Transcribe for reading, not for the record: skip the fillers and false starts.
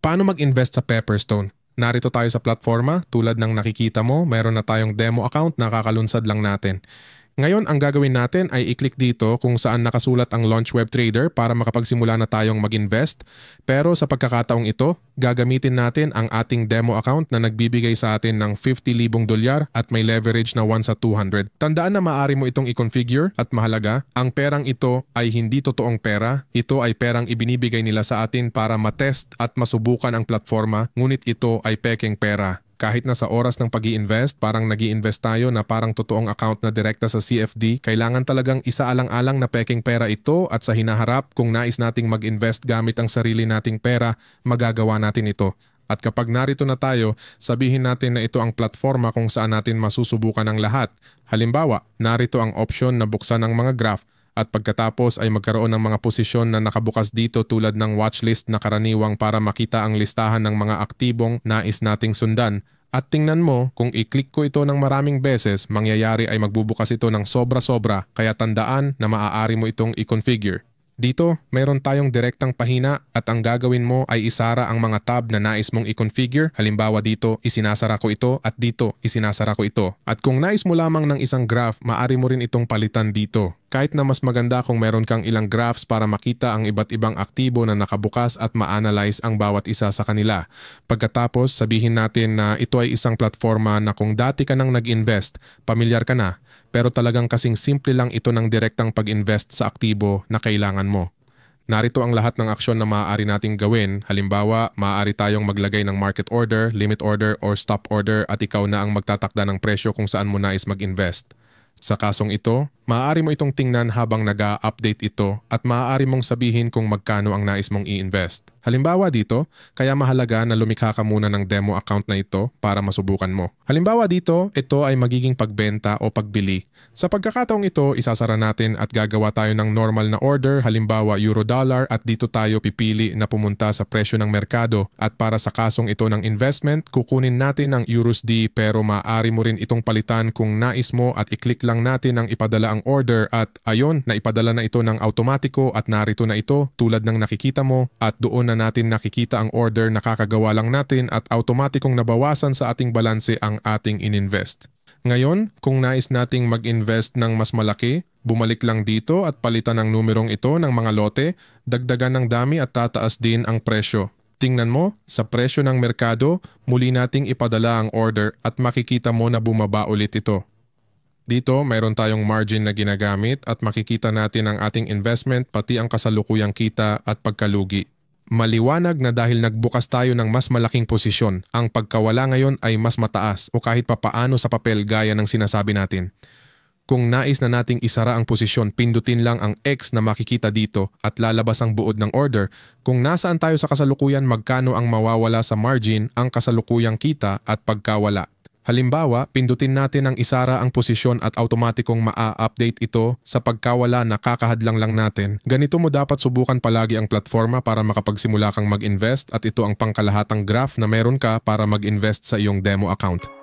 Paano mag-invest sa Pepperstone? Narito tayo sa platforma, tulad ng nakikita mo, meron na tayong demo account na kakalunsad lang natin. Ngayon, ang gagawin natin ay i-click dito kung saan nakasulat ang Launch Web Trader para makapagsimula na tayong mag-invest. Pero sa pagkakataong ito, gagamitin natin ang ating demo account na nagbibigay sa atin ng $50,000 at may leverage na 1 sa 200. Tandaan na maaari mo itong i-configure at mahalaga, ang perang ito ay hindi totoong pera. Ito ay perang ibinibigay nila sa atin para matest at masubukan ang platforma, ngunit ito ay pekeng pera. Kahit na sa oras ng pag-i-invest, parang nag-i-invest tayo na parang totoong account na direkta sa CFD, kailangan talagang isaalang-alang na peking pera ito at sa hinaharap, kung nais nating mag-invest gamit ang sarili nating pera, magagawa natin ito. At kapag narito na tayo, sabihin natin na ito ang platforma kung saan natin masusubukan ang lahat. Halimbawa, narito ang option na buksan ang mga graph at pagkatapos ay magkaroon ng mga posisyon na nakabukas dito tulad ng watchlist na karaniwang para makita ang listahan ng mga aktibong nais nating sundan. At tingnan mo, kung i-click ko ito ng maraming beses, mangyayari ay magbubukas ito ng sobra-sobra, kaya tandaan na maaari mo itong i-configure. Dito, mayroon tayong direktang pahina at ang gagawin mo ay isara ang mga tab na nais mong i-configure. Halimbawa dito, isinasara ko ito at dito, isinasara ko ito. At kung nais mo lamang ng isang graph, maaari mo rin itong palitan dito. Kahit na mas maganda kung meron kang ilang graphs para makita ang iba't ibang aktibo na nakabukas at ma-analyze ang bawat isa sa kanila. Pagkatapos, sabihin natin na ito ay isang platforma na kung dati ka nang nag-invest, pamilyar ka na. Pero talagang kasing simple lang ito ng direktang pag-invest sa aktibo na kailangan mo. Narito ang lahat ng aksyon na maaari nating gawin. Halimbawa, maaari tayong maglagay ng market order, limit order, or stop order at ikaw na ang magtatakda ng presyo kung saan mo nais mag-invest. Sa kasong ito, maaari mo itong tingnan habang nag-a-update ito at maaari mong sabihin kung magkano ang nais mong i-invest. Halimbawa dito, kaya mahalaga na lumikha ka muna ng demo account na ito para masubukan mo. Halimbawa dito, ito ay magiging pagbenta o pagbili. Sa pagkakataong ito, isasara natin at gagawa tayo ng normal na order, halimbawa euro-dollar, at dito tayo pipili na pumunta sa presyo ng merkado. At para sa kasong ito ng investment, kukunin natin ang USD pero maaari mo rin itong palitan kung nais mo at i-click lang natin ang ipadala ang order at ayon, na ipadala na ito ng automatiko at narito na ito tulad ng nakikita mo at doon na natin nakikita ang order na kakagawa lang natin at automatikong nabawasan sa ating balanse ang ating ininvest. Ngayon, kung nais nating mag-invest ng mas malaki, bumalik lang dito at palitan ang numerong ito ng mga lote, dagdagan ng dami at tataas din ang presyo. Tingnan mo, sa presyo ng merkado, muli nating ipadala ang order at makikita mo na bumaba ulit ito. Dito, mayroon tayong margin na ginagamit at makikita natin ang ating investment pati ang kasalukuyang kita at pagkalugi. Maliwanag na dahil nagbukas tayo ng mas malaking posisyon, ang pagkawala ngayon ay mas mataas o kahit papaano sa papel gaya ng sinasabi natin. Kung nais na nating isara ang posisyon, pindutin lang ang X na makikita dito at lalabas ang buod ng order. Kung nasaan tayo sa kasalukuyan, magkano ang mawawala sa margin, ang kasalukuyang kita at pagkawala. Halimbawa, pindutin natin ang isara ang posisyon at automatikong maa-update ito sa pagkawala na kakahadlang lang natin. Ganito mo dapat subukan palagi ang platforma para makapagsimula kang mag-invest at ito ang pangkalahatang graph na meron ka para mag-invest sa iyong demo account.